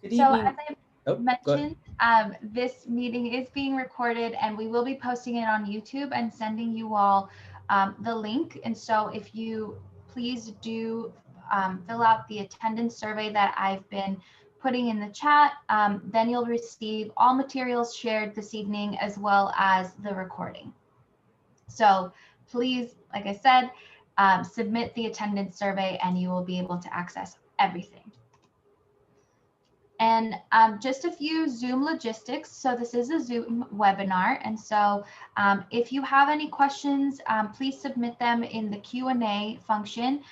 Good So as evening. I Oh, go ahead. mentioned, this meeting is being recorded and we will be posting it on YouTube and sending you all the link. And so if you please do fill out the attendance survey that I've been putting in the chat, then you'll receive all materials shared this evening as well as the recording. So please, like I said, submit the attendance survey and you will be able to access everything. And just a few Zoom logistics. So this is a Zoom webinar. And so if you have any questions, please submit them in the Q&A function.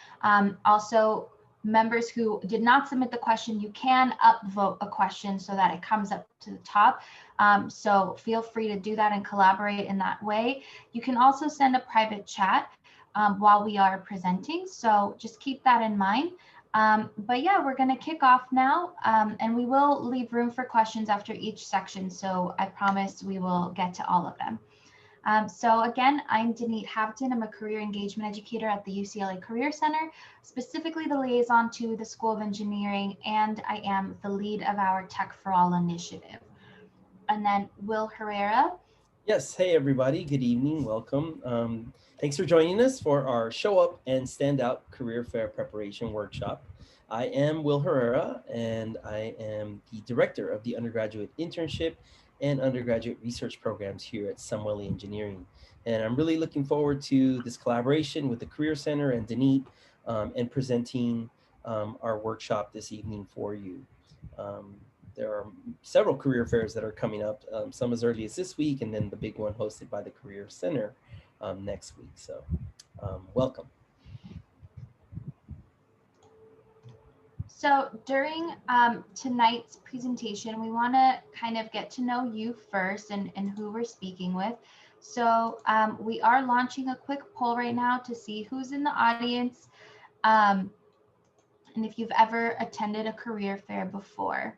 Also, members who did not submit the question, you can upvote a question so that it comes up to the top. So feel free to do that and collaborate in that way. You can also send a private chat while we are presenting. So just keep that in mind. But yeah, we're going to kick off now, and we will leave room for questions after each section. So I promise we will get to all of them. So again, I'm Denise Hampton. I'm a career engagement educator at the UCLA Career Center, specifically the liaison to the School of Engineering, and I am the lead of our Tech for All initiative. And then Will Herrera. Yes. Hey, everybody. Good evening. Welcome. Thanks for joining us for our Show Up and Stand Out Career Fair Preparation Workshop. I am Will Herrera, and I am the director of the undergraduate internship and undergraduate research programs here at Sumwelly Engineering. And I'm really looking forward to this collaboration with the Career Center and Denise and presenting our workshop this evening for you. There are several career fairs that are coming up, some as early as this week, and then the big one hosted by the Career Center next week. So welcome. So during tonight's presentation, we want to kind of get to know you first and who we're speaking with. So we are launching a quick poll right now to see who's in the audience and if you've ever attended a career fair before.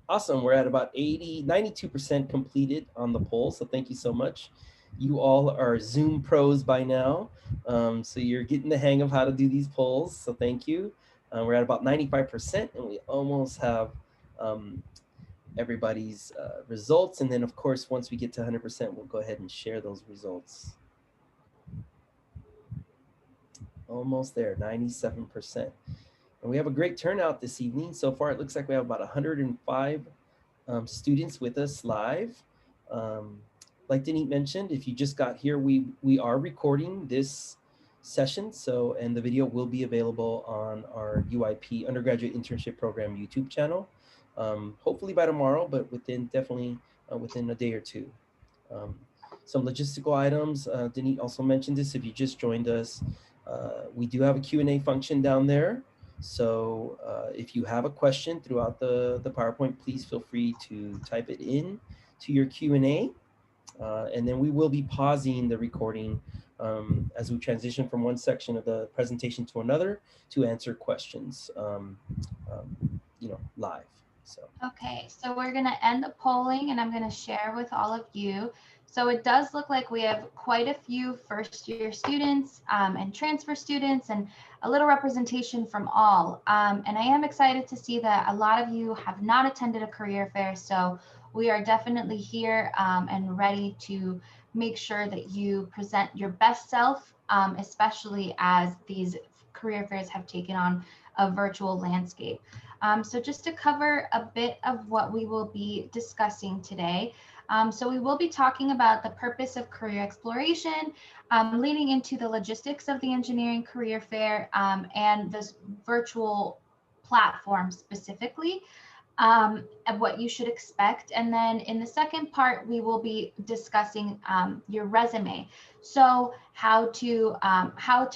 Awesome. We're at about 92% completed on the poll. So thank you so much. You all are Zoom pros by now. So you're getting the hang of how to do these polls. So thank you. We're at about 95% and we almost have everybody's results. And then of course, once we get to 100%, we'll go ahead and share those results. Almost there, 97%. And we have a great turnout this evening. So far, it looks like we have about 105 students with us live. Like Denise mentioned, if you just got here, we are recording this session. So, and the video will be available on our UIP Undergraduate Internship Program YouTube channel. Hopefully by tomorrow, but definitely within a day or two. Some logistical items, Denise also mentioned this, if you just joined us, we do have a Q&A function down there. So if you have a question throughout the PowerPoint, please feel free to type it in to your Q&A. And then we will be pausing the recording as we transition from one section of the presentation to another to answer questions, live. So. Okay, so we're going to end the polling and I'm going to share with all of you. So it does look like we have quite a few first-year students and transfer students and a little representation from all. And I am excited to see that a lot of you have not attended a career fair. So we are definitely here and ready to make sure that you present your best self, especially as these career fairs have taken on a virtual landscape. So just to cover a bit of what we will be discussing today. So we will be talking about the purpose of career exploration, leading into the logistics of the engineering career fair and this virtual platform specifically, and what you should expect. And then in the second part, we will be discussing your resume. So how to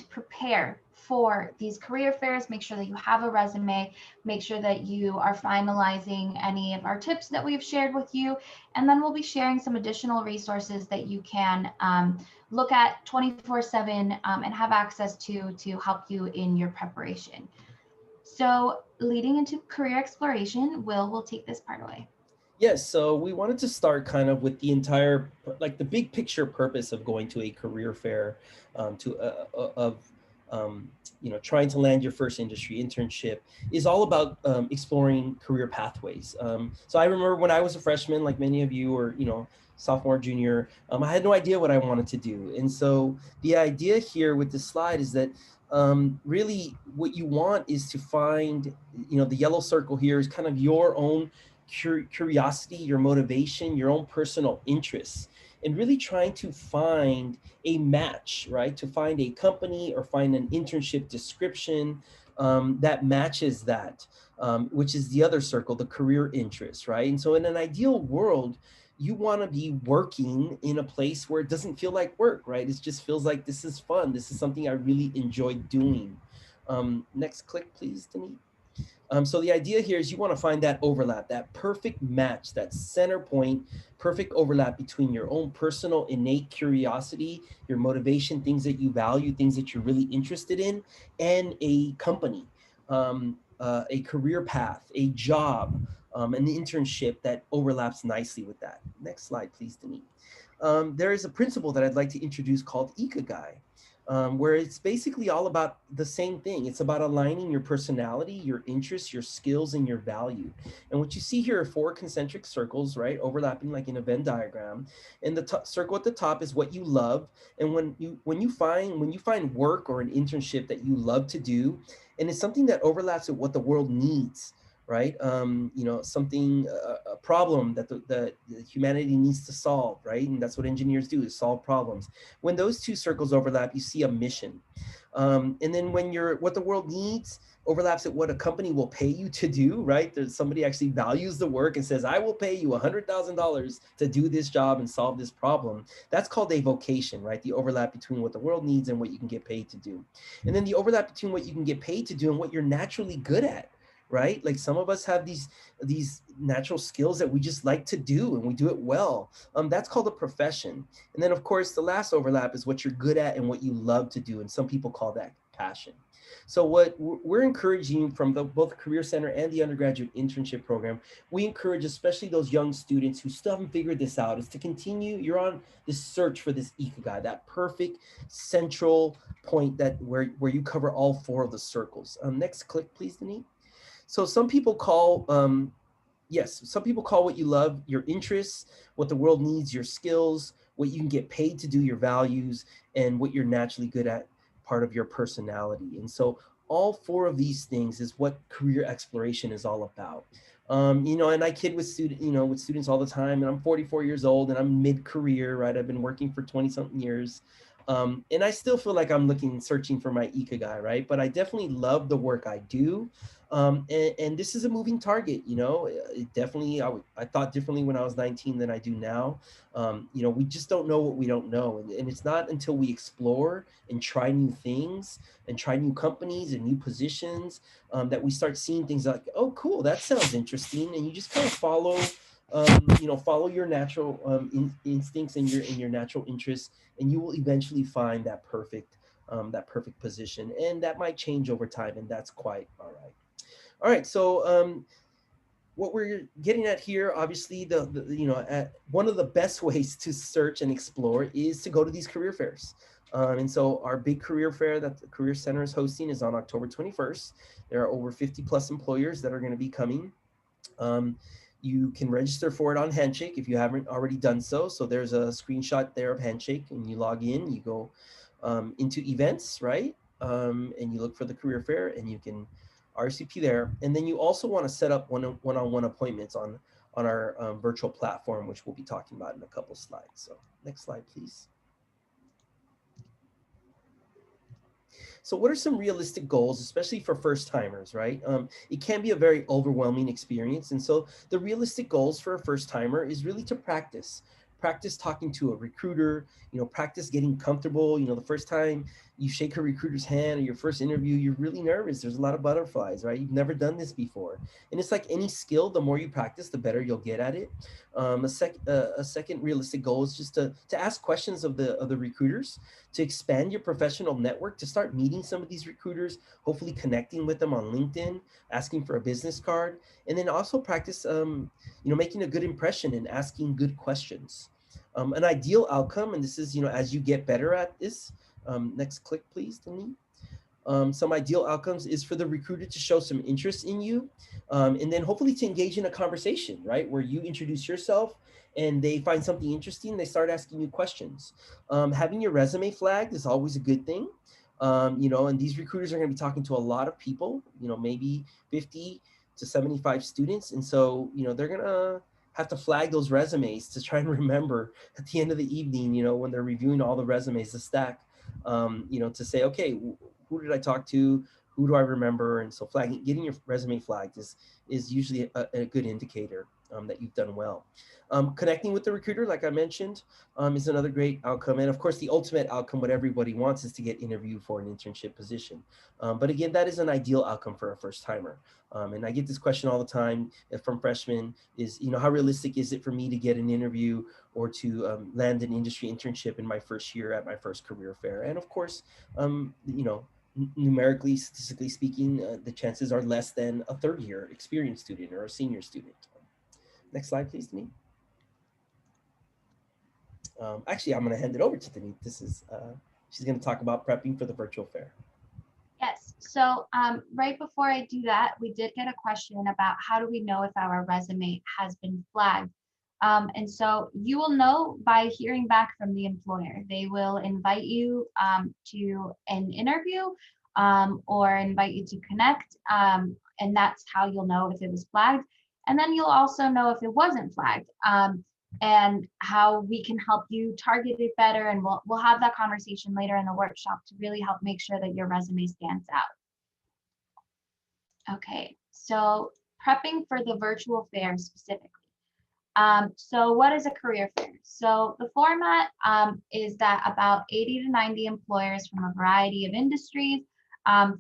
prepare for these career fairs, make sure that you have a resume, make sure that you are finalizing any of our tips that we've shared with you. And then we'll be sharing some additional resources that you can look at 24/7 and have access to help you in your preparation. So leading into career exploration, Will take this part away. Yes, so we wanted to start kind of with the entire, like the big picture purpose of going to a career fair, to of trying to land your first industry internship is all about exploring career pathways. So I remember when I was a freshman, like many of you, or sophomore, junior, I had no idea what I wanted to do, and so the idea here with this slide is that really what you want is to find, the yellow circle here is kind of your own curiosity, your motivation, your own personal interests, and really trying to find a match, right? To find a company or find an internship description that matches that, which is the other circle, the career interest, right? And so, in an ideal world, you want to be working in a place where it doesn't feel like work, right? It just feels like this is fun. This is something I really enjoy doing. Next click, please, Denise. So the idea here is you want to find that overlap, that perfect match, that center point, perfect overlap between your own personal innate curiosity, your motivation, things that you value, things that you're really interested in, and a company, a career path, a job, an internship that overlaps nicely with that. Next slide, please, Denise. There is a principle that I'd like to introduce called Ecoguy, where it's basically all about the same thing. It's about aligning your personality, your interests, your skills, and your value. And what you see here are four concentric circles, right, overlapping like in a Venn diagram. And the circle at the top is what you love. And when you find work or an internship that you love to do, and it's something that overlaps with what the world needs, right? Something, a problem that humanity needs to solve, right? And that's what engineers do, is solve problems. When those two circles overlap, you see a mission. And then when what the world needs overlaps at what a company will pay you to do, right? There's somebody actually values the work and says, I will pay you $100,000 to do this job and solve this problem. That's called a vocation, right? The overlap between what the world needs and what you can get paid to do. And then the overlap between what you can get paid to do and what you're naturally good at, right? Like some of us have these natural skills that we just like to do and we do it well. That's called a profession. And then, of course, the last overlap is what you're good at and what you love to do. And some people call that passion. So, what we're encouraging from both Career Center and the undergraduate internship program, we encourage especially those young students who still haven't figured this out, is to continue. You're on this search for this Ikigai, that perfect central point that where you cover all four of the circles. Next click, please, Denise. So some people call yes, some people call what you love your interests, what the world needs, your skills, what you can get paid to do, your values, and what you're naturally good at, part of your personality. And so all four of these things is what career exploration is all about. And I kid with students all the time, and I'm 44 years old and I'm mid-career, right? I've been working for 20 something years. And I still feel like I'm searching for my Ikigai, right? But I definitely love the work I do. And this is a moving target, it definitely, I thought differently when I was 19 than I do now. We just don't know what we don't know. And it's not until we explore and try new things and try new companies and new positions that we start seeing things like, oh, cool, that sounds interesting. And you just kind of follow your natural instincts and your natural interests, and you will eventually find that perfect position. And that might change over time, and that's quite all right. All right, so what we're getting at here, obviously, one of the best ways to search and explore is to go to these career fairs. And so our big career fair that the Career Center is hosting is on October 21st. There are over 50 plus employers that are going to be coming. Um, you can register for it on Handshake if you haven't already done so. So there's a screenshot there of Handshake, and you log in, you go into events, right? And you look for the career fair, and you can RSVP there. And then you also want to set up one-on-one appointments on our virtual platform, which we'll be talking about in a couple slides. So next slide, please. So what are some realistic goals, especially for first timers, right? It can be a very overwhelming experience. And so the realistic goals for a first timer is really to practice talking to a recruiter, practice getting comfortable. The first time you shake a recruiter's hand or your first interview, you're really nervous. There's a lot of butterflies, right? You've never done this before. And it's like any skill, the more you practice, the better you'll get at it. A second realistic goal is just to ask questions of the recruiters, to expand your professional network, to start meeting some of these recruiters, hopefully connecting with them on LinkedIn, asking for a business card, and then also practice, making a good impression and asking good questions. An ideal outcome, and this is, as you get better at this, next click, please, Denise. Some ideal outcomes is for the recruiter to show some interest in you, and then hopefully to engage in a conversation, right, where you introduce yourself and they find something interesting, they start asking you questions. Having your resume flagged is always a good thing. And these recruiters are going to be talking to a lot of people, maybe 50 to 75 students, and so they're going to have to flag those resumes to try and remember at the end of the evening, when they're reviewing all the resumes, the stack, to say, okay, who did I talk to? Who do I remember? And so flagging, getting your resume flagged is usually a good indicator that you've done well. Connecting with the recruiter, like I mentioned, is another great outcome. And of course, the ultimate outcome, what everybody wants, is to get interviewed for an internship position. But again, that is an ideal outcome for a first timer. And I get this question all the time from freshmen: is, how realistic is it for me to get an interview or to land an industry internship in my first year at my first career fair? And of course, numerically, statistically speaking, the chances are less than a third year experienced student or a senior student. Next slide, please, Denise. Actually, I'm going to hand it over to Denise. She's going to talk about prepping for the virtual fair. Yes. So right before I do that, we did get a question about how do we know if our resume has been flagged. And so you will know by hearing back from the employer. They will invite you to an interview or invite you to connect. And that's how you'll know if it was flagged. And then you'll also know if it wasn't flagged. And how we can help you target it better. And we'll have that conversation later in the workshop to really help make sure that your resume stands out. Okay, so prepping for the virtual fair specifically. So what is a career fair? So the format is that about 80 to 90 employers from a variety of industries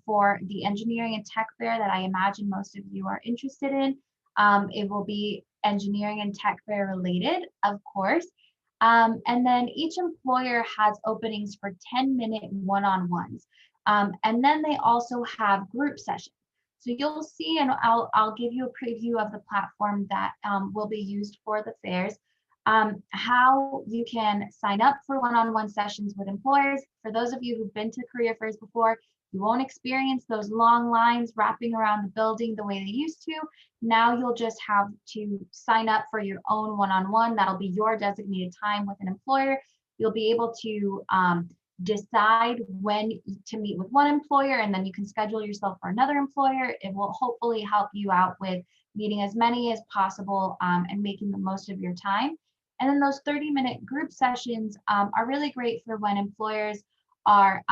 for the engineering and tech fair that I imagine most of you are interested in. It will be engineering and tech fair related, of course. And then each employer has openings for 10-minute one-on-ones. And then they also have group sessions. So you'll see, and I'll give you a preview of the platform that will be used for the fairs, how you can sign up for one-on-one sessions with employers. For those of you who've been to career fairs before, you won't experience those long lines wrapping around the building the way they used to. Now you'll just have to sign up for your own one-on-one. That'll be your designated time with an employer. You'll be able to decide when to meet with one employer, and then you can schedule yourself for another employer. It will hopefully help you out with meeting as many as possible and making the most of your time. And then those 30-minute group sessions are really great for when employers are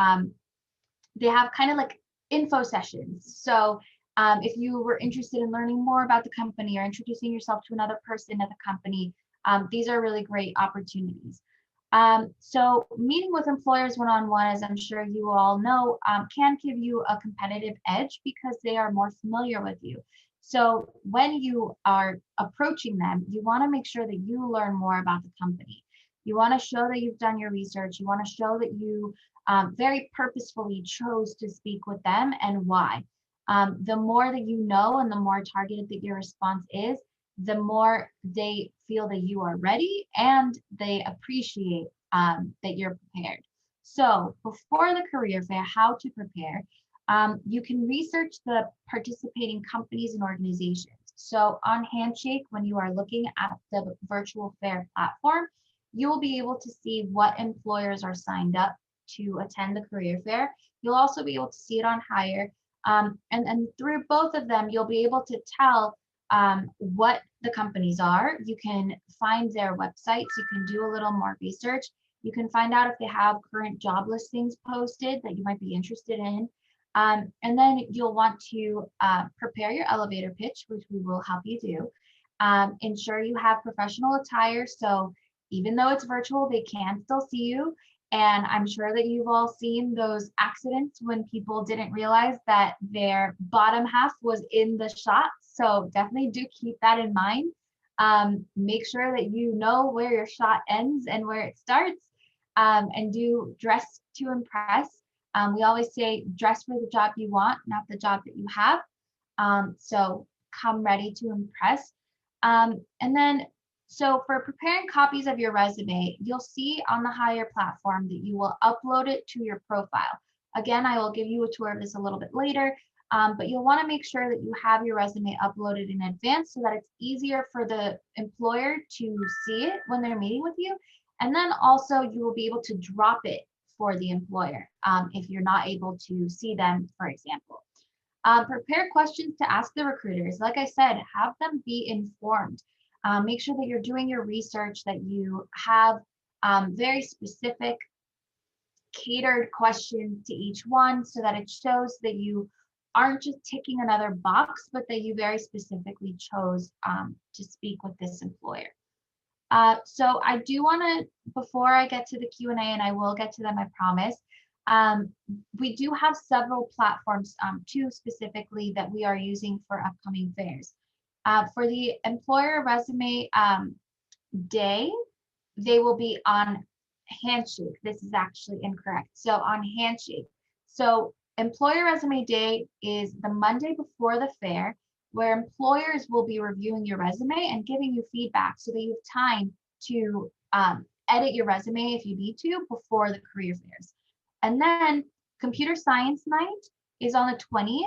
they have kind of like info sessions. So if you were interested in learning more about the company or introducing yourself to another person at the company, these are really great opportunities. So meeting with employers one-on-one, as I'm sure you all know, can give you a competitive edge because they are more familiar with you. So when you are approaching them, you want to make sure that you learn more about the company. You want to show that you've done your research. You want to show that you very purposefully chose to speak with them and why. The more that you know and the more targeted that your response is, the more they feel that you are ready and they appreciate that you're prepared. So before the career fair, how to prepare, you can research the participating companies and organizations. So on Handshake, when you are looking at the virtual fair platform, you will be able to see what employers are signed up to attend the career fair. You'll also be able to see it on Hire. And through both of them, you'll be able to tell what the companies are. You can find their websites. You can do a little more research. You can find out if they have current job listings posted that you might be interested in. And then you'll want to prepare your elevator pitch, which we will help you do. Ensure you have professional attire. So even though it's virtual, they can still see you. And I'm sure that you've all seen those accidents when people didn't realize that their bottom half was in the shot. So definitely do keep that in mind. Make sure that you know where your shot ends and where it starts, and do dress to impress. We always say dress for the job you want, not the job that you have. So come ready to impress. And then, so for preparing copies of your resume, you'll see on the Hire platform that you will upload it to your profile. Again, I will give you a tour of this a little bit later, but you'll want to make sure that you have your resume uploaded in advance so that it's easier for the employer to see it when they're meeting with you. And then also you will be able to drop it for the employer if you're not able to see them, for example. Prepare questions to ask the recruiters. Like I said, have them be informed. Make sure that you're doing your research, that you have very specific, catered questions to each one so that it shows that you aren't just ticking another box, but that you very specifically chose to speak with this employer. So I do want to, before I get to the Q&A, and I will get to them, I promise, we do have several platforms, two specifically, that we are using for upcoming fairs. For the employer resume day, they will be on Handshake. This is actually incorrect. So on Handshake. So employer resume day is the Monday before the fair, where employers will be reviewing your resume and giving you feedback so that you have time to edit your resume if you need to before the career fairs. And then computer science night is on the 20th,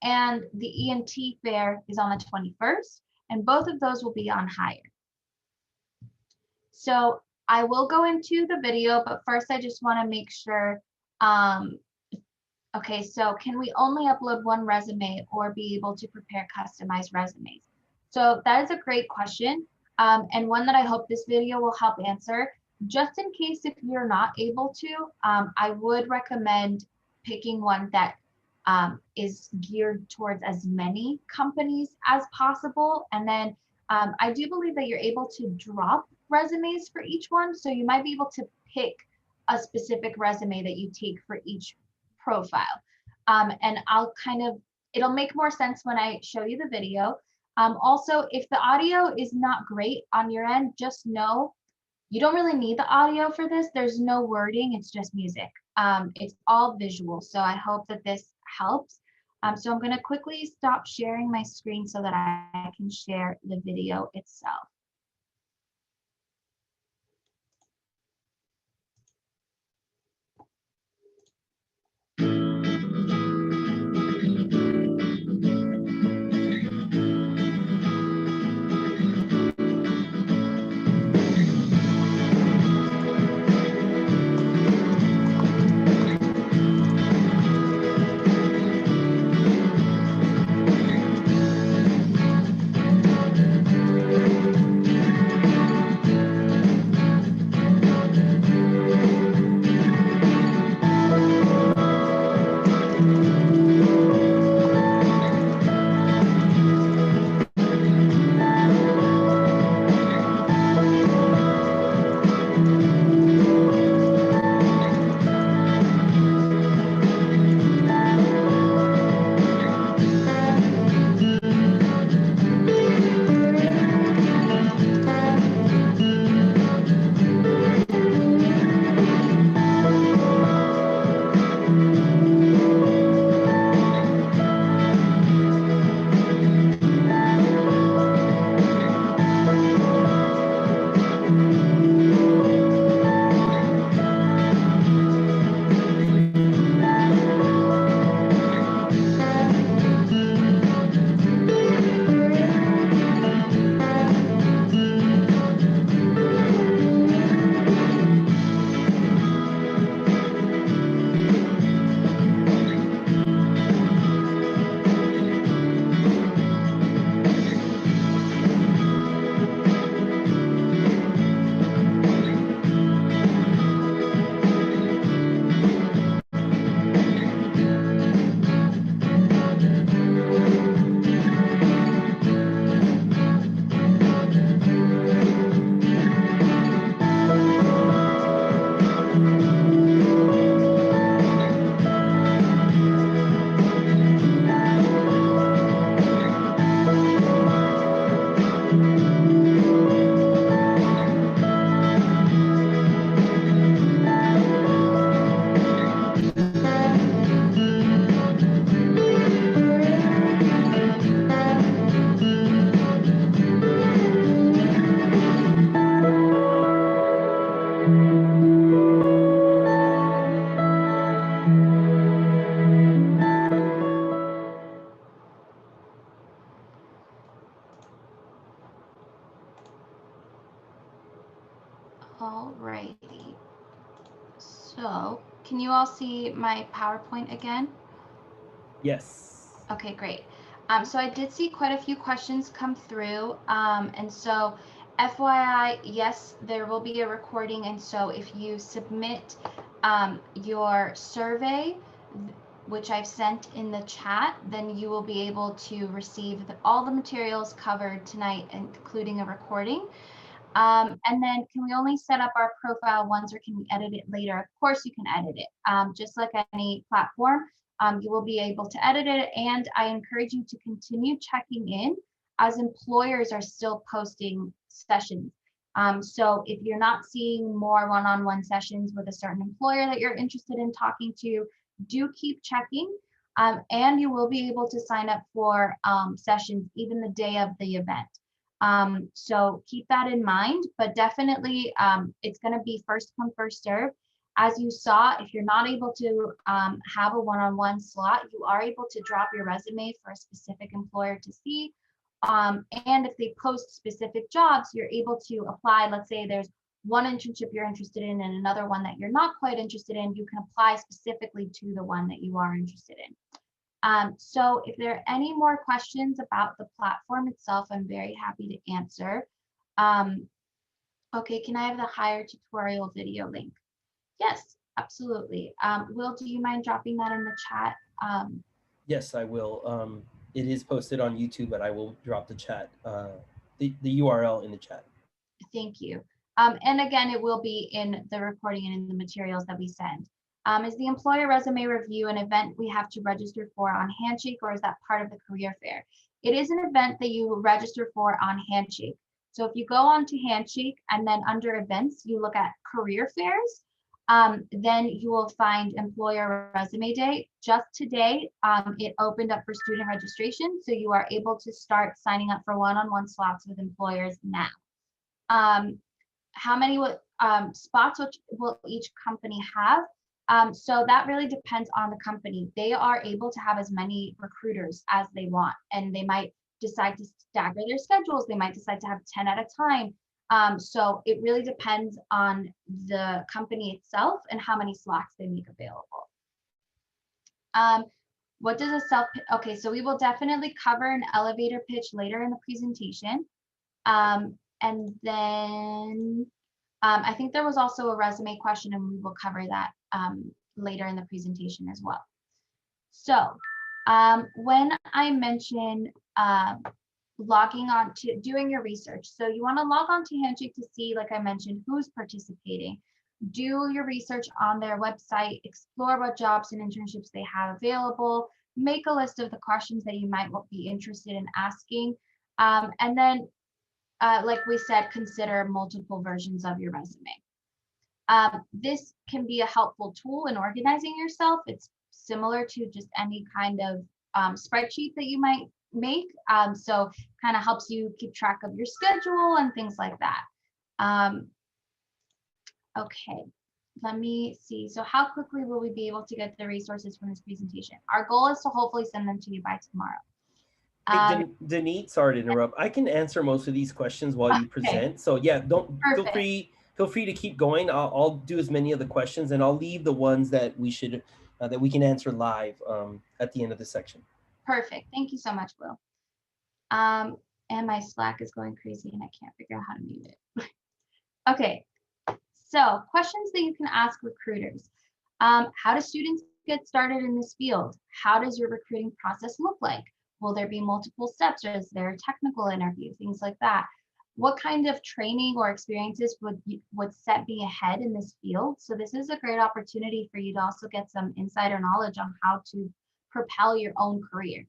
and the ENT fair is on the 21st, and both of those will be on Hire. So I will go into the video, but first I just want to make sure, okay, so can we only upload one resume or be able to prepare customized resumes? So that is a great question, and one that I hope this video will help answer. Just in case if you're not able to, I would recommend picking one that is geared towards as many companies as possible. And then I do believe that you're able to drop resumes for each one. So you might be able to pick a specific resume that you take for each profile. And it'll make more sense when I show you the video. Also, if the audio is not great on your end, just know you don't really need the audio for this. There's no wording, it's just music. It's all visual. So I hope that this helps. So I'm going to quickly stop sharing my screen so that I can share the video itself. Alrighty. So can you all see my PowerPoint again? Yes. Okay, great. So I did see quite a few questions come through. And so FYI, yes, there will be a recording. And so if you submit your survey, which I've sent in the chat, then you will be able to receive all the materials covered tonight, including a recording. And then can we only set up our profile once, or can we edit it later? Of course you can edit it. Just like any platform, you will be able to edit it. And I encourage you to continue checking in as employers are still posting sessions. So if you're not seeing more one-on-one sessions with a certain employer that you're interested in talking to, do keep checking. And you will be able to sign up for sessions even the day of the event. So keep that in mind, but definitely it's going to be first come, first serve. As you saw, if you're not able to have a one-on-one slot, you are able to drop your resume for a specific employer to see. And if they post specific jobs, you're able to apply. Let's say there's one internship you're interested in and another one that you're not quite interested in, you can apply specifically to the one that you are interested in. So if there are any more questions about the platform itself, I'm very happy to answer. Okay, can I have the hire tutorial video link? Yes, absolutely. Will, do you mind dropping that in the chat? Yes, I will. It is posted on YouTube, but I will drop the chat, the URL in the chat. Thank you. And again, it will be in the recording and in the materials that we send. Is the employer resume review an event we have to register for on Handshake, or is that part of the career fair? It is an event that you register for on Handshake. So if you go on to Handshake and then under events, you look at career fairs, then you will find employer resume day. Just today, it opened up for student registration. So you are able to start signing up for one-on-one slots with employers now. How many spots will each company have? So that really depends on the company. They are able to have as many recruiters as they want, and they might decide to stagger their schedules. They might decide to have 10 at a time. So it really depends on the company itself and how many slots they make available. What does a okay, so we will definitely cover an elevator pitch later in the presentation. And then I think there was also a resume question, and we will cover that later in the presentation as well. So when I mention logging on to doing your research, so you want to log on to Handshake to see, like I mentioned, who's participating. Do your research on their website, explore what jobs and internships they have available, make a list of the questions that you might be interested in asking, and then like we said, consider multiple versions of your resume. This can be a helpful tool in organizing yourself. It's similar to just any kind of spreadsheet that you might make. So kind of helps you keep track of your schedule and things like that. Okay, let me see. So how quickly will we be able to get the resources from this presentation? Our goal is to hopefully send them to you by tomorrow. Hey, Denise, sorry to interrupt. I can answer most of these questions while you present. So yeah, don't Perfect. feel free to keep going. I'll do as many of the questions, and I'll leave the ones that we should that we can answer live at the end of the section. Perfect. Thank you so much, Will. And my Slack is going crazy and I can't figure out how to mute it. Okay, so questions that you can ask recruiters. How do students get started in this field? How does your recruiting process look like? Will there be multiple steps, or is there a technical interview? Things like that. What kind of training or experiences would set me ahead in this field? So this is a great opportunity for you to also get some insider knowledge on how to propel your own career.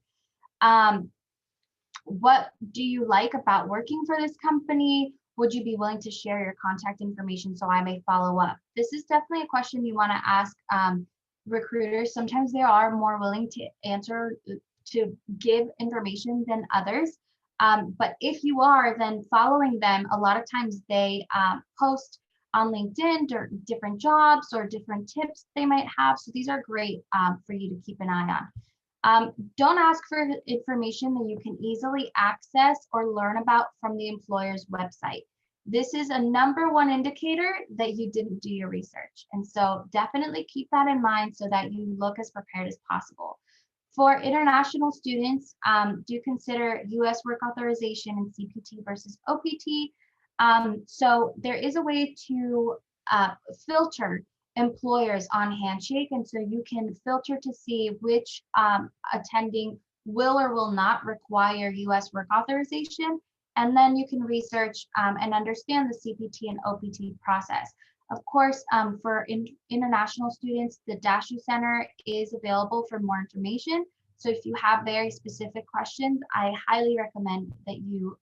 What do you like about working for this company? Would you be willing to share your contact information so I may follow up? This is definitely a question you want to ask recruiters. Sometimes they are more willing to answer, to give information than others. But if you are, then following them, a lot of times they post on LinkedIn different jobs or different tips they might have. So these are great for you to keep an eye on. Don't ask for information that you can easily access or learn about from the employer's website. this is a number one indicator that you didn't do your research. And so definitely keep that in mind so that you look as prepared as possible. For international students, do consider US work authorization and CPT versus OPT. So there is a way to filter employers on Handshake. And so you can filter to see which attending will or will not require US work authorization. And then you can research and understand the CPT and OPT process. Of course, for international students, the DASHU Center is available for more information. So if you have very specific questions, I highly recommend that you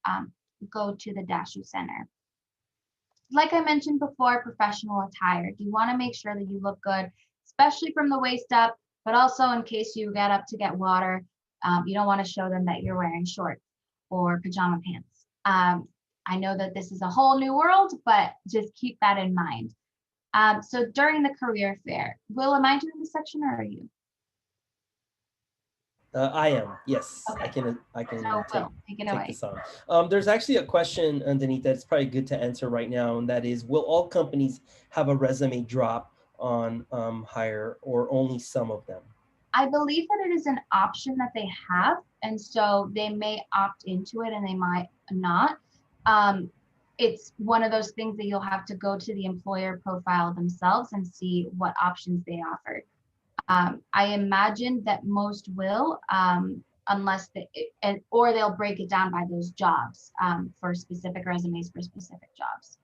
go to the DASHU Center. Like I mentioned before, professional attire. You want to make sure that you look good, especially from the waist up, but also in case you get up to get water, you don't want to show them that you're wearing shorts or pajama pants. I know that this is a whole new world, but just keep that in mind. So during the career fair, Will, am I doing this section or are you? I am. Yes, I Okay, can. I so can Will, take it take away. this on. There's actually a question underneath that's probably good to answer right now, and that is: will all companies have a resume drop on hire, or only some of them? I believe that it is an option that they have, and so they may opt into it and they might not. Um, it's one of those things that you'll have to go to the employer profile themselves and see what options they offer. I imagine that most will, unless they, and or they'll break it down by those jobs for specific resumes for specific jobs.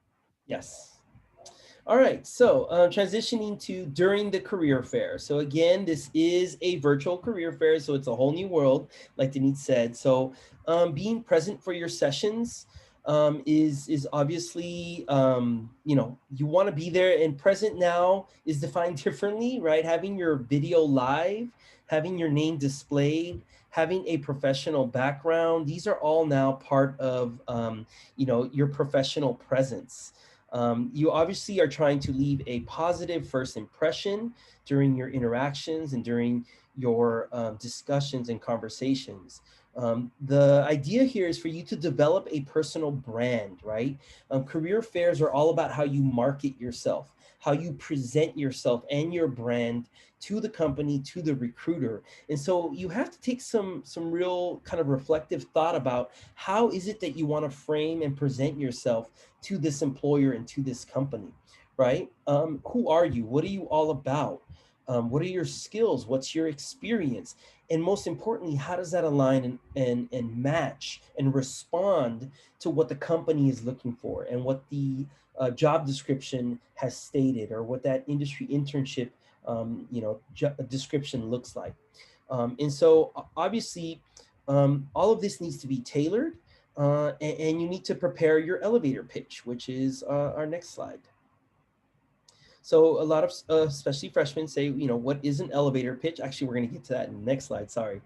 Yes. All right, so transitioning to during the career fair. So again, this is a virtual career fair, so it's a whole new world, like Denise said. So being present for your sessions is obviously you know, you want to be there, and present now is defined differently, right? Having your video live, having your name displayed, having a professional background. These are all now part of you know, your professional presence. You obviously are trying to leave a positive first impression during your interactions and during your discussions and conversations. The idea here is for you to develop a personal brand, right? Career fairs are all about how you market yourself, how you present yourself and your brand to the company, to the recruiter. And so you have to take some real kind of reflective thought about how is it that you want to frame and present yourself to this employer and to this company, right? Who are you? What are you all about? What are your skills? What's your experience? And most importantly, how does that align and match and respond to what the company is looking for and what the job description has stated, or what that industry internship you know, description looks like? And so obviously, all of this needs to be tailored, and you need to prepare your elevator pitch, which is our next slide. So a lot of especially freshmen say, you know, what is an elevator pitch? Actually, we're going to get to that in the next slide. Sorry.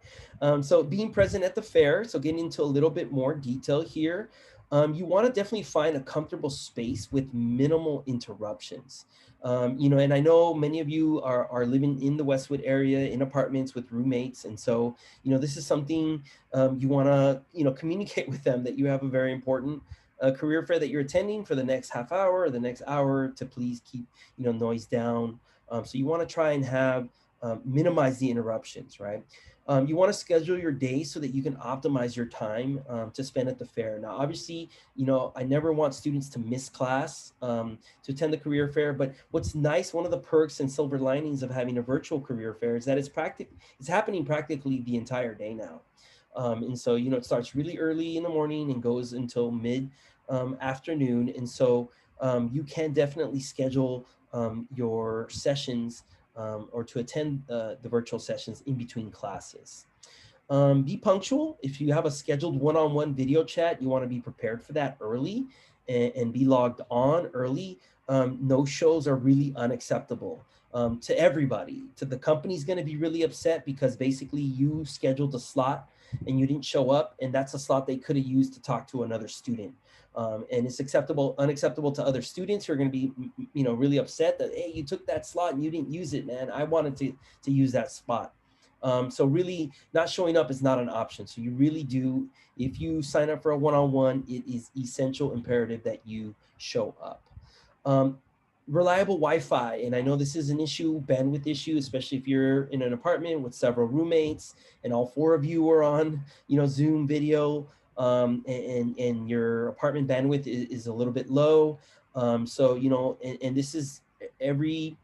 So being present at the fair. So getting into a little bit more detail here. You want to definitely find a comfortable space with minimal interruptions. You know, and I know many of you are living in the Westwood area in apartments with roommates. And so, you know, this is something you want to, you know, communicate with them that you have a very important career fair that you're attending for the next half hour or the next hour, to please keep, you know, noise down. So you want to try and have minimize the interruptions, right? You want to schedule your day so that you can optimize your time to spend at the fair. Now, obviously, you know, I never want students to miss class to attend the career fair. But what's nice, one of the perks and silver linings of having a virtual career fair is that it's happening practically the entire day now. And so, you know, it starts really early in the morning and goes until mid afternoon. And so you can definitely schedule your sessions or to attend the virtual sessions in between classes. Be punctual. If you have a scheduled one-on-one video chat, you want to be prepared for that early and be logged on early. No shows are really unacceptable to everybody. To the company's going to be really upset because basically you scheduled a slot and you didn't show up, and that's a slot they could have used to talk to another student. And it's unacceptable to other students who are going to be, you know, really upset that, hey, you took that slot and you didn't use it, man. I wanted to use that spot. So really not showing up is not an option. So you really do, if you sign up for a one-on-one, it is essential imperative that you show up. Um, Reliable Wi-Fi, and I know this is an issue, bandwidth issue, especially if you're in an apartment with several roommates and all four of you are on, Zoom video, and your apartment bandwidth is a little bit low. So and this is every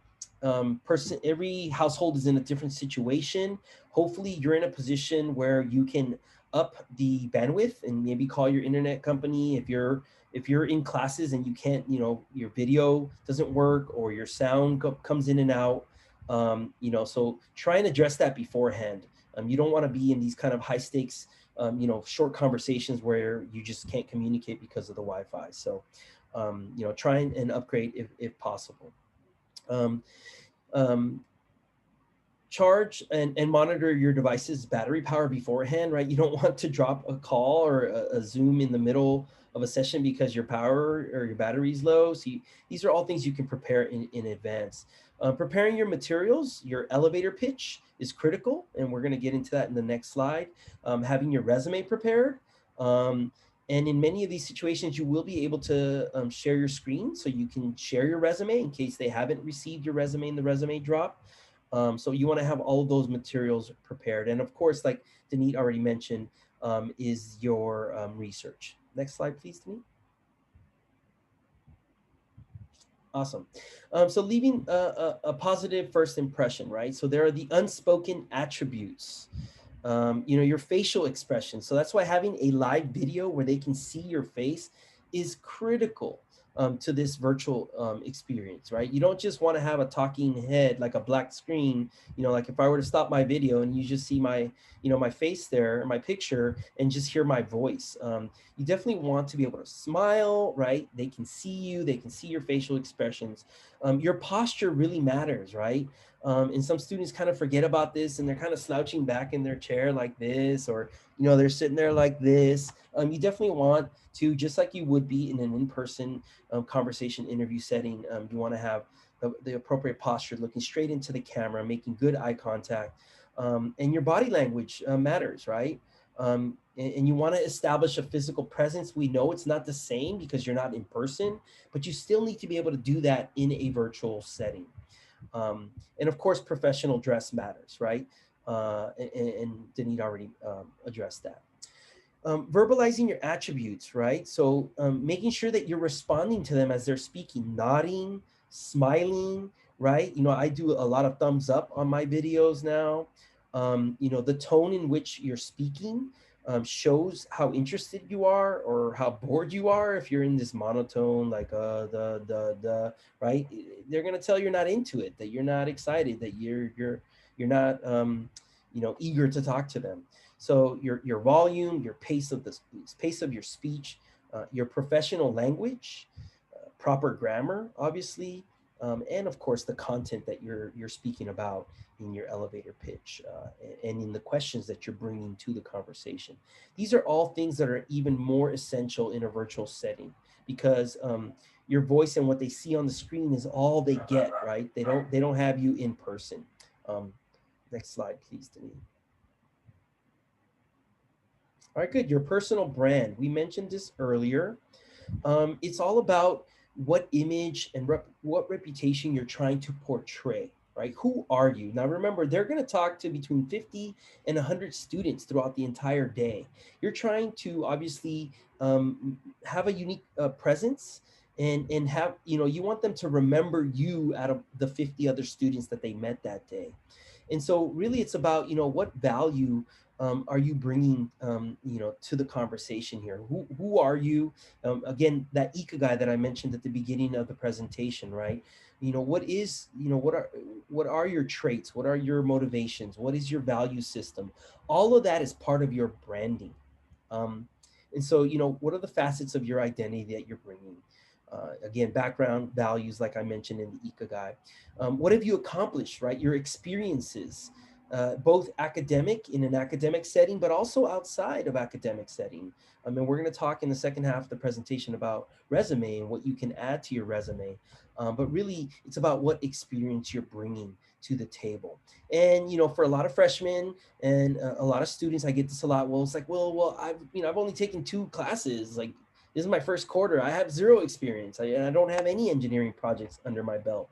every household is in a different situation. Hopefully, you're in a position where you can up the bandwidth and maybe call your internet company if you're in classes and you can't, your video doesn't work or your sound comes in and out. So try and address that beforehand. You don't want to be in these kind of high stakes, short conversations where you just can't communicate because of the Wi-Fi. So, try and upgrade if possible. Um, um, Charge and monitor your device's battery power beforehand, right? You don't want to drop a call or a Zoom in the middle of a session because your power or your battery's low. So these are all things you can prepare in advance. Preparing your materials, your elevator pitch is critical, and we're going to get into that in the next slide. Having your resume prepared. And in many of these situations, you will be able to share your screen so you can share your resume in case they haven't received your resume in the resume drop. So you want to have all of those materials prepared. And of course, like Denise already mentioned, is your research. Next slide, please, Denise. Awesome. So leaving a positive first impression, right? So there are the unspoken attributes, your facial expression. So that's why having a live video where they can see your face is critical to this virtual experience, right? You don't just want to have a talking head like a black screen. Like if I were to stop my video and you just see my face there, my picture, and just hear my voice. You definitely want to be able to smile, right? They can see you, they can see your facial expressions. Your posture really matters, right? And some students kind of forget about this and they're kind of slouching back in their chair like this, or they're sitting there like this. You definitely want to, just like you would be in an in-person conversation interview setting, you want to have the appropriate posture, looking straight into the camera, making good eye contact. And your body language matters, right? And you want to establish a physical presence. We know it's not the same because you're not in person, but you still need to be able to do that in a virtual setting. And of course, professional dress matters, right? And Denise already addressed that. Verbalizing your attributes, right? So making sure that you're responding to them as they're speaking, nodding, smiling, right? I do a lot of thumbs up on my videos now. The tone in which you're speaking shows how interested you are or how bored you are. If you're in this monotone, like the, right? They're gonna tell you're not into it, that you're not excited, that you're not eager to talk to them. So your volume, your pace of your speech, your professional language, proper grammar, obviously, and of course the content that you're speaking about in your elevator pitch, and in the questions that you're bringing to the conversation. These are all things that are even more essential in a virtual setting because your voice and what they see on the screen is all they get, right? They don't have you in person. Um, Next slide, please, Denise. All right, good. Your personal brand. We mentioned this earlier. It's all about what image and what reputation you're trying to portray, right? Who are you? Now, remember, they're going to talk to between 50 and 100 students throughout the entire day. You're trying to obviously have a unique presence and have, you want them to remember you out of the 50 other students that they met that day. And so really it's about, what value are you bringing, to the conversation here? Who are you? Again, that Ecoguy that I mentioned at the beginning of the presentation, right? What is, what are your traits? What are your motivations? What is your value system? All of that is part of your branding. Um, and so, what are the facets of your identity that you're bringing? Again, background, values, like I mentioned in the Ecoguy. What have you accomplished, right? Your experiences. both academic in an academic setting, but also outside of academic setting. And we're going to talk in the second half of the presentation about resume and what you can add to your resume. But really, it's about what experience you're bringing to the table. And for a lot of freshmen and a lot of students, I get this a lot. Well, it's like, well, I've only taken 2 classes. Like, this is my first quarter. I have zero experience. I don't have any engineering projects under my belt.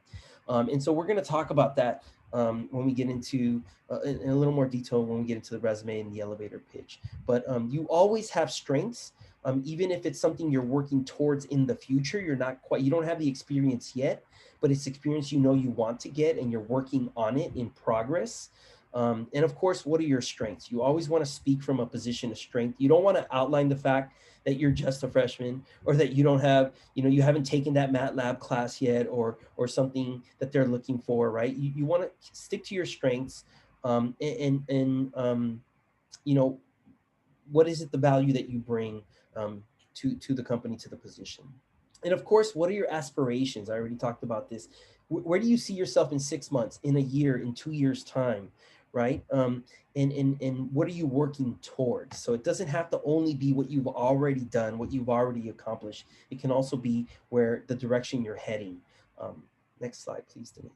And so we're going to talk about that when we get into in a little more detail when we get into the resume and the elevator pitch. But you always have strengths, even if it's something you're working towards in the future. You don't have the experience yet, but it's experience you want to get, and you're working on it in progress. And of course, what are your strengths? You always want to speak from a position of strength. You don't want to outline the fact that you're just a freshman, or that you don't have, you haven't taken that MATLAB class yet, or something that they're looking for, right? You want to stick to your strengths, and you know, what is it the value that you bring to the company, to the position. And of course, what are your aspirations? I already talked about this. Where do you see yourself in 6 months, in a year, in 2 years time, right? And what are you working towards? So it doesn't have to only be what you've already done, what you've already accomplished. It can also be where the direction you're heading. um, Next slide, please, Denise.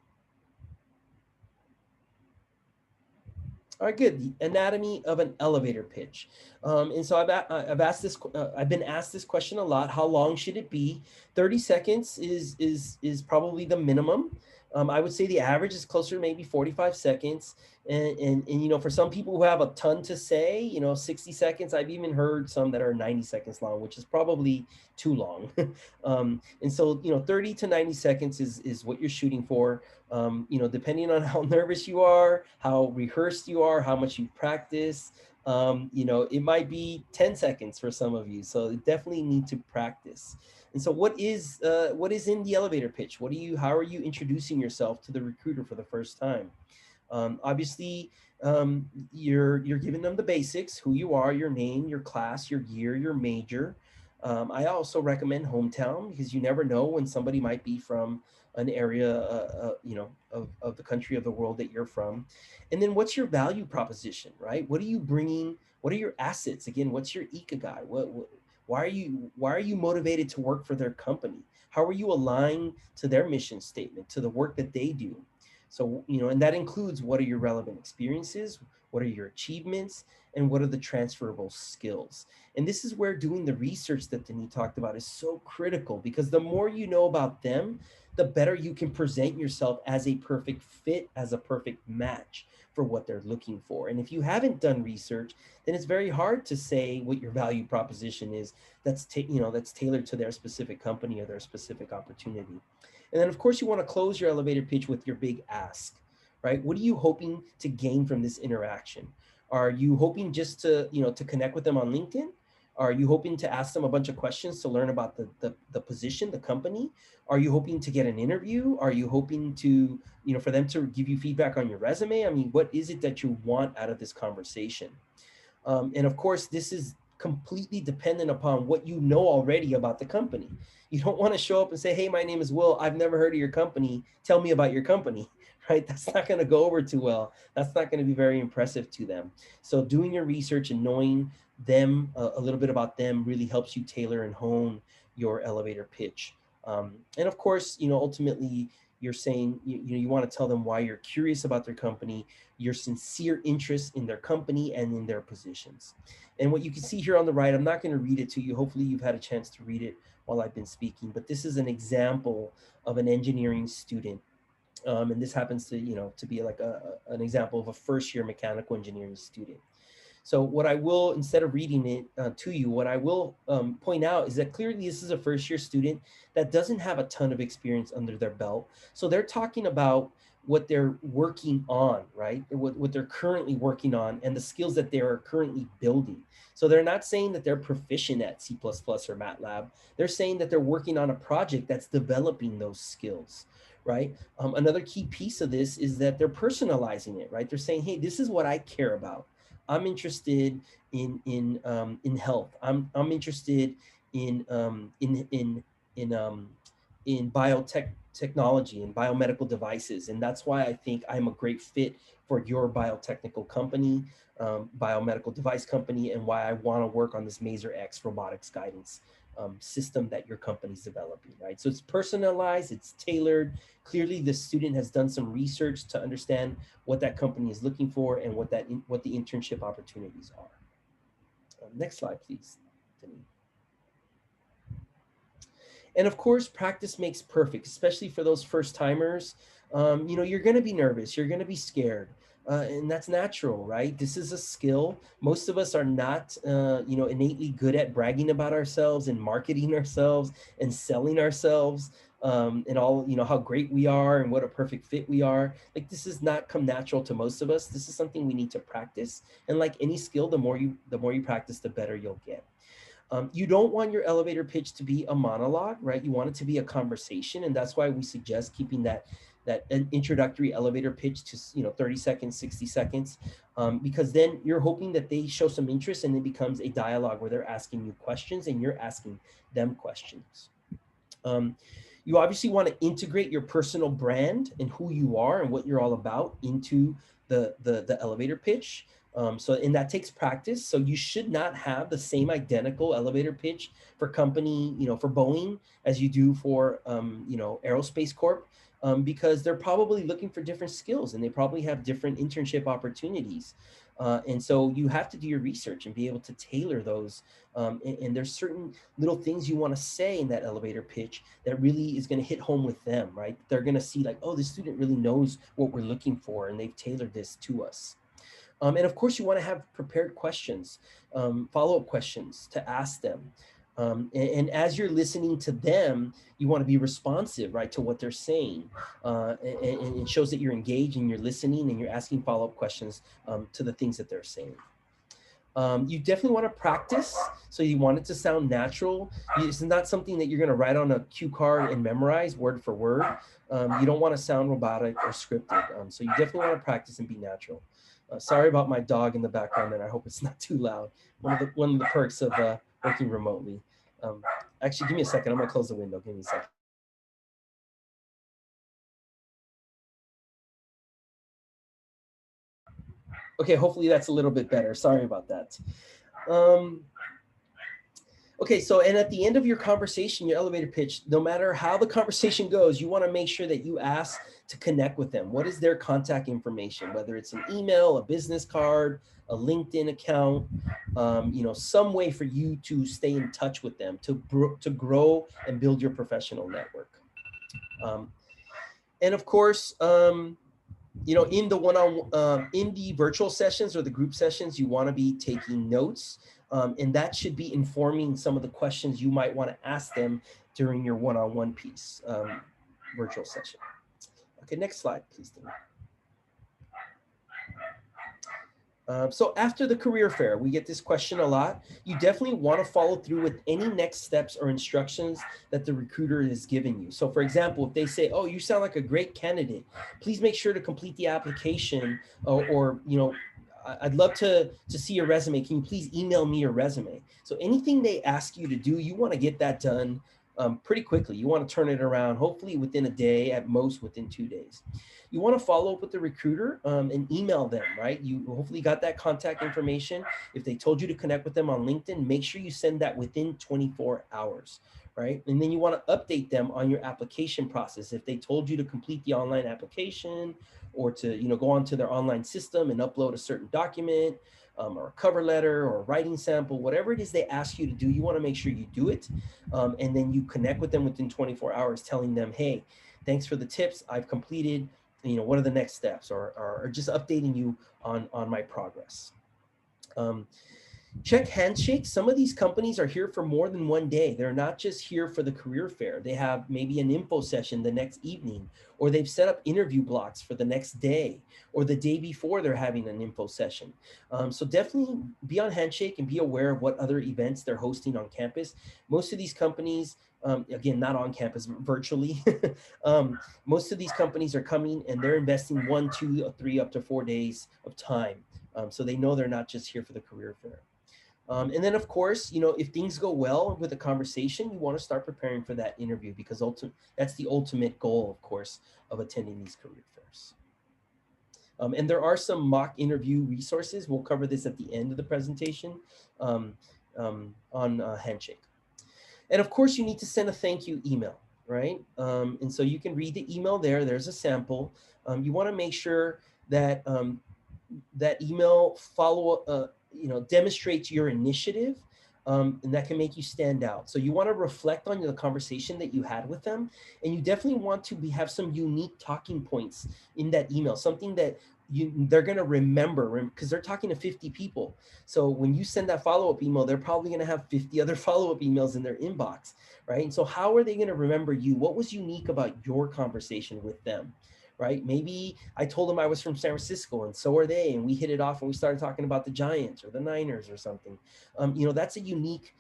All right, good. The anatomy of an elevator pitch. And so I've been asked this question a lot. How long should it be? 30 seconds is probably the minimum. I would say the average is closer to maybe 45 seconds. And for some people who have a ton to say, 60 seconds. I've even heard some that are 90 seconds long, which is probably too long. And so 30 to 90 seconds is what you're shooting for. Depending on how nervous you are, how rehearsed you are, how much you practice, it might be 10 seconds for some of you. So you definitely need to practice. And so what is in the elevator pitch? How are you introducing yourself to the recruiter for the first time? Obviously, you're giving them the basics: who you are, your name, your class, your year, your major. I also recommend hometown, because you never know when somebody might be from an area, of the country, of the world that you're from. And then what's your value proposition, right? What are you bringing? What are your assets? Again, what's your Ecoguy? Why are you motivated to work for their company? How are you aligned to their mission statement, to the work that they do? So, and that includes, what are your relevant experiences? What are your achievements? And what are the transferable skills? And this is where doing the research that Denis talked about is so critical, because the more you know about them, the better you can present yourself as a perfect fit, as a perfect match for what they're looking for. And if you haven't done research, then it's very hard to say what your value proposition is that's tailored to their specific company or their specific opportunity. And then, of course, you want to close your elevator pitch with your big ask, right? What are you hoping to gain from this interaction? Are you hoping just to connect with them on LinkedIn? Are you hoping to ask them a bunch of questions to learn about the position, the company? Are you hoping to get an interview? Are you hoping for them to give you feedback on your resume? I mean, what is it that you want out of this conversation? And of course, this is completely dependent upon what you know already about the company. You don't want to show up and say, "Hey, my name is Will. I've never heard of your company. Tell me about your company." Right? That's not going to go over too well. That's not going to be very impressive to them. So doing your research and knowing them, a little bit about them, really helps you tailor and hone your elevator pitch. And of course, ultimately, you're saying you want to tell them why you're curious about their company, your sincere interest in their company and in their positions. And what you can see here on the right, I'm not going to read it to you. Hopefully you've had a chance to read it while I've been speaking, but this is an example of an engineering student. And this happens to be like an example of a first year mechanical engineering student. So what I will, instead of reading it to you, what I will point out is that clearly this is a first year student that doesn't have a ton of experience under their belt. So they're talking about what they're working on, right? What they're currently working on and the skills that they are currently building. So they're not saying that they're proficient at C++ or MATLAB. They're saying that they're working on a project that's developing those skills, right? Another key piece of this is that they're personalizing it, right? They're saying, hey, this is what I care about. I'm interested in health. I'm interested in in technology and biomedical devices. And that's why I think I'm a great fit for your biotechnical company, biomedical device company, and why I want to work on this Mazer X robotics guidance system that your company's developing, right? So it's personalized, it's tailored. Clearly, the student has done some research to understand what that company is looking for and what the internship opportunities are. Next slide, please, Denise. And of course, practice makes perfect, especially for those first timers. You're going to be nervous, you're going to be scared. And that's natural, right? This is a skill. Most of us are not, innately good at bragging about ourselves and marketing ourselves and selling ourselves, and all, how great we are and what a perfect fit we are. Like, this does not come natural to most of us. This is something we need to practice. And like any skill, the more you practice, the better you'll get. You don't want your elevator pitch to be a monologue, right? You want it to be a conversation, and that's why we suggest keeping that an introductory elevator pitch to 30 seconds, 60 seconds, because then you're hoping that they show some interest and it becomes a dialogue where they're asking you questions and you're asking them questions. You obviously want to integrate your personal brand and who you are and what you're all about into the elevator pitch. And that takes practice. So you should not have the same identical elevator pitch for company, for Boeing as you do for, Aerospace Corp, because they're probably looking for different skills and they probably have different internship opportunities. And so you have to do your research and be able to tailor those. And there's certain little things you want to say in that elevator pitch that really is going to hit home with them, right? They're going to see like, oh, this student really knows what we're looking for and they've tailored this to us. And of course, you want to have prepared questions, follow-up questions to ask them. And as you're listening to them, you want to be responsive, right, to what they're saying. And it shows that you're engaged and you're listening and you're asking follow-up questions to the things that they're saying. You definitely want to practice. So you want it to sound natural. It's not something that you're going to write on a cue card and memorize word for word. You don't want to sound robotic or scripted. So you definitely want to practice and be natural. Sorry about my dog in the background, and I hope it's not too loud. One of the perks of working remotely. Actually, give me a second. I'm going to close the window. Give me a second. Okay, hopefully that's a little bit better. Sorry about that. Okay, so and at the end of your conversation, your elevator pitch, no matter how the conversation goes, you want to make sure that you ask to connect with them. What is their contact information? Whether it's an email, a business card, a LinkedIn account, some way for you to stay in touch with them, to grow and build your professional network. And of course, in the in the virtual sessions or the group sessions, you want to be taking notes, and that should be informing some of the questions you might want to ask them during your one-on-one piece, virtual session. Okay, next slide, please, Dana. So after the career fair, we get this question a lot. You definitely want to follow through with any next steps or instructions that the recruiter has given you. So for example, if they say, oh, you sound like a great candidate, please make sure to complete the application, or I'd love to see your resume. Can you please email me your resume? So anything they ask you to do, you want to get that done pretty quickly. You want to turn it around, hopefully within a day, at most within 2 days. You want to follow up with the recruiter and email them, right? You hopefully got that contact information. If they told you to connect with them on LinkedIn, make sure you send that within 24 hours, right? And then you want to update them on your application process. If they told you to complete the online application or to go onto their online system and upload a certain document, or a cover letter or a writing sample, whatever it is they ask you to do, you want to make sure you do it. And then you connect with them within 24 hours telling them, hey, thanks for the tips, I've completed, what are the next steps, or just updating you on my progress. Check handshake. Some of these companies are here for more than one day. They're not just here for the career fair. They have maybe an info session the next evening, or they've set up interview blocks for the next day, or the day before they're having an info session. So definitely be on handshake and be aware of what other events they're hosting on campus. Most of these companies, again, not on campus, virtually, most of these companies are coming and they're investing 1, 2, 3, up to 4 days of time. So they know they're not just here for the career fair. And then, of course, if things go well with the conversation, you want to start preparing for that interview because that's the ultimate goal, of course, of attending these career fairs. And there are some mock interview resources. We'll cover this at the end of the presentation um, on Handshake. And of course, you need to send a thank you email, right? And so you can read the email there. There's a sample. You want to make sure that that email demonstrates your initiative, and that can make you stand out. So you want to reflect on the conversation that you had with them, and you definitely want to have some unique talking points in that email, something that they're going to remember because they're talking to 50 people. So when you send that follow-up email, they're probably going to have 50 other follow-up emails in their inbox, right? And so how are they going to remember you? What was unique about your conversation with them? Right? Maybe I told them I was from San Francisco and so are they, and we hit it off and we started talking about the Giants or the Niners or something. That's a unique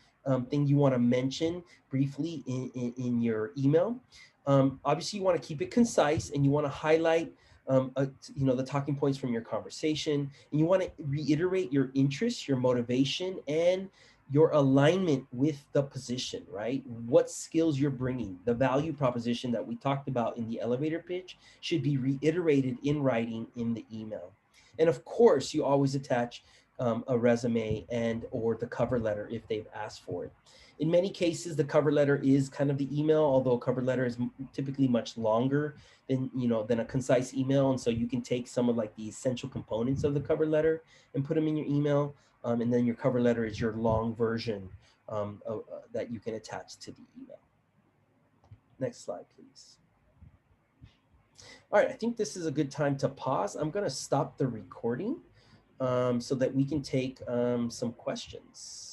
thing you want to mention briefly in your email. Obviously, you want to keep it concise and you want to highlight the talking points from your conversation, and you want to reiterate your interests, your motivation, and your alignment with the position, right? What skills you're bringing, the value proposition that we talked about in the elevator pitch should be reiterated in writing in the email. And of course, you always attach a resume and or the cover letter if they've asked for it. In many cases, the cover letter is kind of the email, although a cover letter is typically much longer than a concise email. And so you can take some of like the essential components of the cover letter and put them in your email. And then your cover letter is your long version that you can attach to the email. Next slide, please. All right, I think this is a good time to pause. I'm going to stop the recording so that we can take some questions.